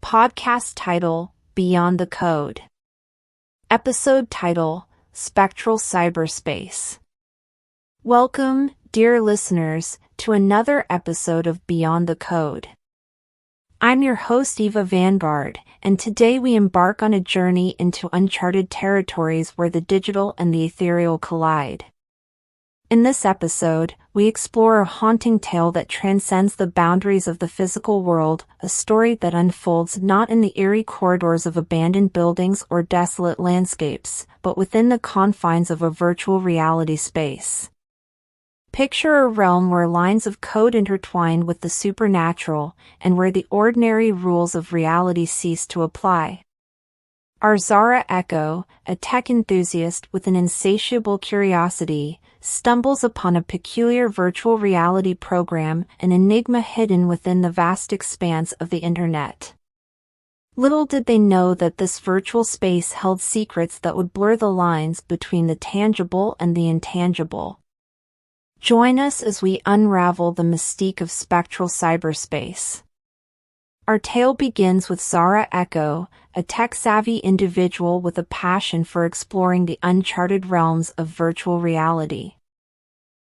Podcast title, Beyond the Code. Episode title, Spectral Cyberspace. Welcome, dear listeners, to another episode of Beyond the Code. I'm your host Eva Vanguard, and today we embark on a journey into uncharted territories where the digital and the ethereal collide. In this episode, we explore a haunting tale that transcends the boundaries of the physical world, a story that unfolds not in the eerie corridors of abandoned buildings or desolate landscapes, but within the confines of a virtual reality space. Picture a realm where lines of code intertwine with the supernatural, and where the ordinary rules of reality cease to apply. Our Zara Echo, a tech enthusiast with an insatiable curiosity, stumbles upon a peculiar virtual reality program, an enigma hidden within the vast expanse of the internet. Little did they know that this virtual space held secrets that would blur the lines between the tangible and the intangible. Join us as we unravel the mystique of spectral cyberspace. Our tale begins with Zara Echo, a tech-savvy individual with a passion for exploring the uncharted realms of virtual reality.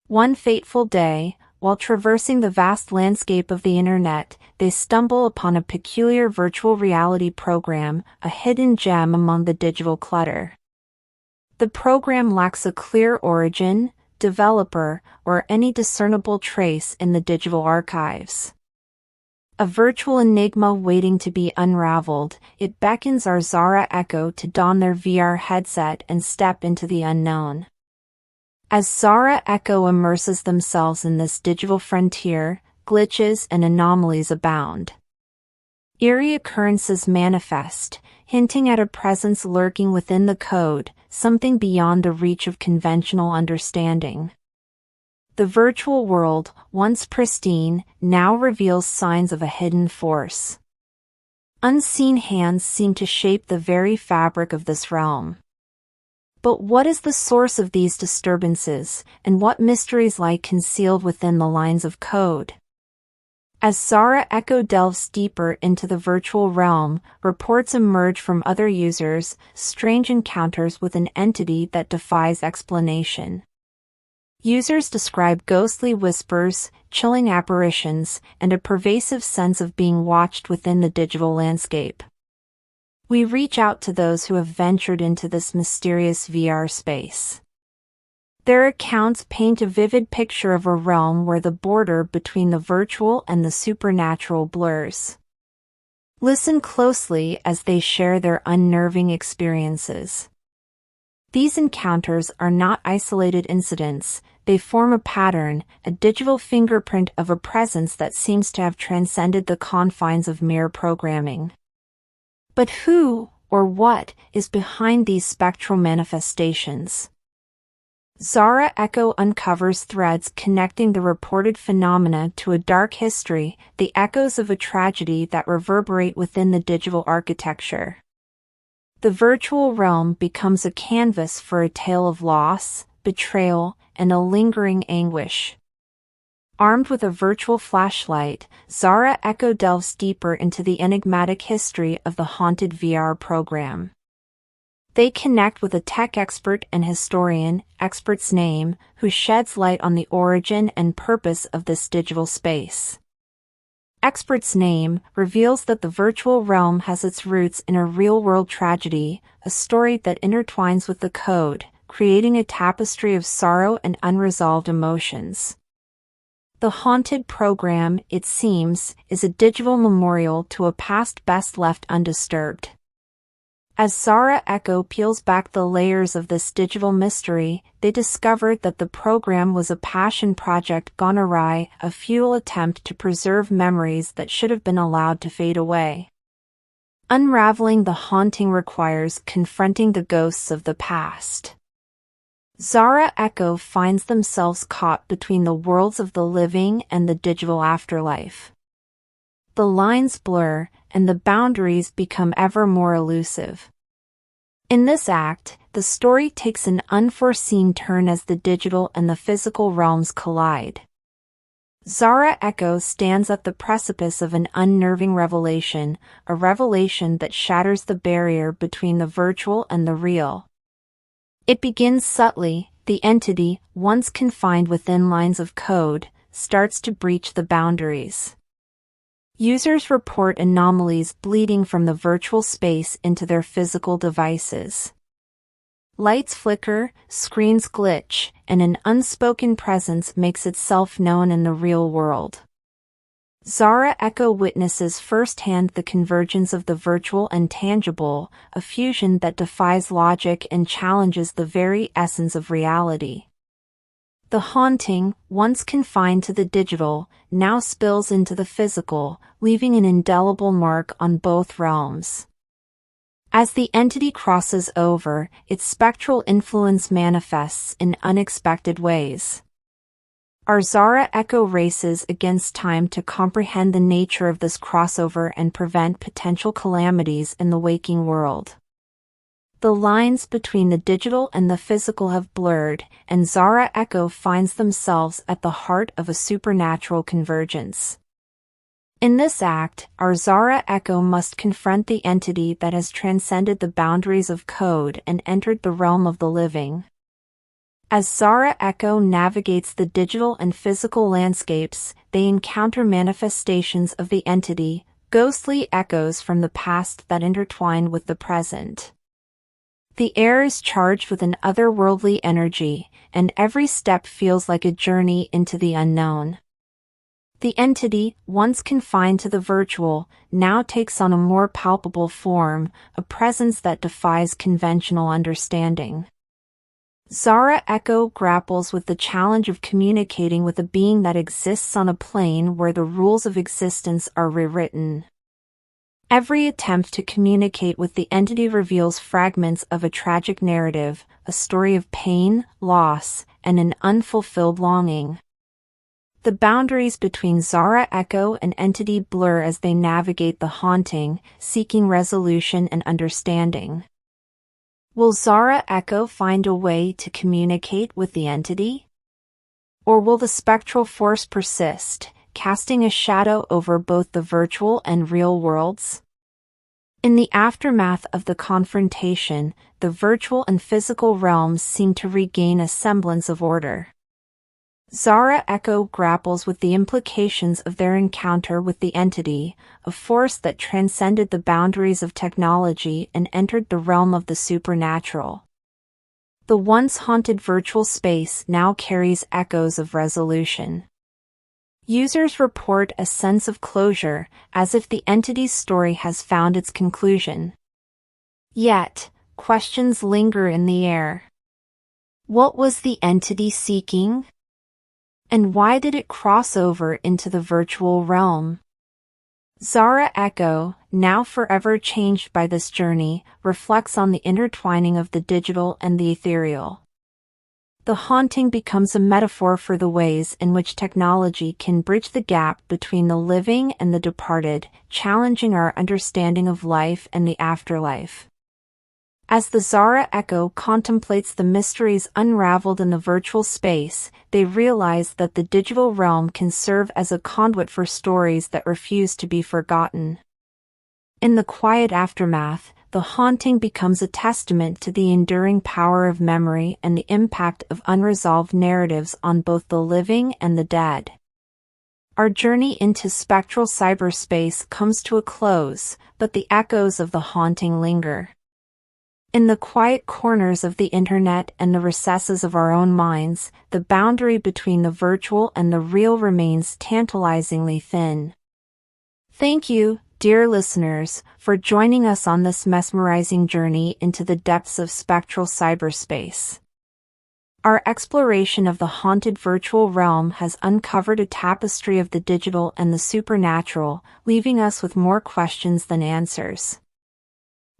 One fateful day, while traversing the vast landscape of the internet, they stumble upon a peculiar virtual reality program, a hidden gem among the digital clutter. The program lacks a clear origin, developer, or any discernible trace in the digital archives. A virtual enigma waiting to be unraveled, it beckons our Zara Echo to don their VR headset and step into the unknown. As Zara Echo immerses themselves in this digital frontier, glitches and anomalies abound. Eerie occurrences manifest, hinting at a presence lurking within the code, something beyond the reach of conventional understanding. The virtual world, once pristine, now reveals signs of a hidden force. Unseen hands seem to shape the very fabric of this realm. But what is the source of these disturbances, and what mysteries lie concealed within the lines of code? As Zara Echo delves deeper into the virtual realm, reports emerge from other users, strange encounters with an entity that defies explanation. Users describe ghostly whispers, chilling apparitions, and a pervasive sense of being watched within the digital landscape. We reach out to those who have ventured into this mysterious VR space. Their accounts paint a vivid picture of a realm where the border between the virtual and the supernatural blurs. Listen closely as they share their unnerving experiences. These encounters are not isolated incidents, they form a pattern, a digital fingerprint of a presence that seems to have transcended the confines of mere programming. But who, or what, is behind these spectral manifestations? Zara Echo uncovers threads connecting the reported phenomena to a dark history, the echoes of a tragedy that reverberate within the digital architecture. The virtual realm becomes a canvas for a tale of loss, betrayal, and a lingering anguish. Armed with a virtual flashlight, Zara Echo delves deeper into the enigmatic history of the haunted VR program. They connect with a tech expert and historian, Expert's Name, who sheds light on the origin and purpose of this digital space. Expert's Name reveals that the virtual realm has its roots in a real-world tragedy, a story that intertwines with the code, creating a tapestry of sorrow and unresolved emotions. The haunted program, it seems, is a digital memorial to a past best left undisturbed. As Zara Echo peels back the layers of this digital mystery, they discovered that the program was a passion project gone awry, a futile attempt to preserve memories that should have been allowed to fade away. Unraveling the haunting requires confronting the ghosts of the past. Zara Echo finds themselves caught between the worlds of the living and the digital afterlife. The lines blur, and the boundaries become ever more elusive. In this act, the story takes an unforeseen turn as the digital and the physical realms collide. Zara Echo stands at the precipice of an unnerving revelation, a revelation that shatters the barrier between the virtual and the real. It begins subtly. The entity, once confined within lines of code, starts to breach the boundaries. Users report anomalies bleeding from the virtual space into their physical devices. Lights flicker, screens glitch, and an unspoken presence makes itself known in the real world. Zara Echo witnesses firsthand the convergence of the virtual and tangible, a fusion that defies logic and challenges the very essence of reality. The haunting, once confined to the digital, now spills into the physical, leaving an indelible mark on both realms. As the entity crosses over, its spectral influence manifests in unexpected ways. Our Zara Echo races against time to comprehend the nature of this crossover and prevent potential calamities in the waking world. The lines between the digital and the physical have blurred, and Zara Echo finds themselves at the heart of a supernatural convergence. In this act, our Zara Echo must confront the entity that has transcended the boundaries of code and entered the realm of the living. As Zara Echo navigates the digital and physical landscapes, they encounter manifestations of the entity, ghostly echoes from the past that intertwine with the present. The air is charged with an otherworldly energy, and every step feels like a journey into the unknown. The entity, once confined to the virtual, now takes on a more palpable form, a presence that defies conventional understanding. Zara Echo grapples with the challenge of communicating with a being that exists on a plane where the rules of existence are rewritten. Every attempt to communicate with the entity reveals fragments of a tragic narrative, a story of pain, loss, and an unfulfilled longing. The boundaries between Zara Echo and entity blur as they navigate the haunting, seeking resolution and understanding. Will Zara Echo find a way to communicate with the entity? Or will the spectral force persist, casting a shadow over both the virtual and real worlds? In the aftermath of the confrontation, the virtual and physical realms seem to regain a semblance of order. Zara Echo grapples with the implications of their encounter with the entity, a force that transcended the boundaries of technology and entered the realm of the supernatural. The once haunted virtual space now carries echoes of resolution. Users report a sense of closure, as if the entity's story has found its conclusion. Yet, questions linger in the air. What was the entity seeking? And why did it cross over into the virtual realm? Zara Echo, now forever changed by this journey, reflects on the intertwining of the digital and the ethereal. The haunting becomes a metaphor for the ways in which technology can bridge the gap between the living and the departed, challenging our understanding of life and the afterlife. As the Zara Echo contemplates the mysteries unraveled in the virtual space, they realize that the digital realm can serve as a conduit for stories that refuse to be forgotten. In the quiet aftermath, the haunting becomes a testament to the enduring power of memory and the impact of unresolved narratives on both the living and the dead. Our journey into spectral cyberspace comes to a close, but the echoes of the haunting linger. In the quiet corners of the internet and the recesses of our own minds, the boundary between the virtual and the real remains tantalizingly thin. Thank you, dear listeners, for joining us on this mesmerizing journey into the depths of spectral cyberspace. Our exploration of the haunted virtual realm has uncovered a tapestry of the digital and the supernatural, leaving us with more questions than answers.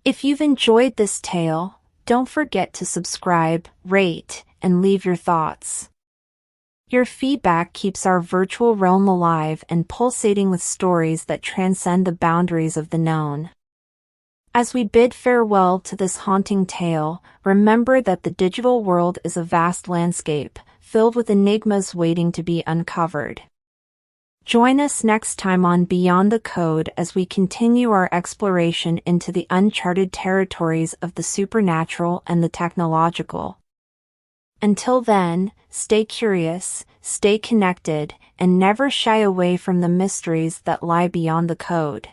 If you've enjoyed this tale, don't forget to subscribe, rate, and leave your thoughts. Your feedback keeps our virtual realm alive and pulsating with stories that transcend the boundaries of the known. As we bid farewell to this haunting tale, remember that the digital world is a vast landscape, filled with enigmas waiting to be uncovered. Join us next time on Beyond the Code as we continue our exploration into the uncharted territories of the supernatural and the technological. Until then, stay curious, stay connected, and never shy away from the mysteries that lie beyond the code.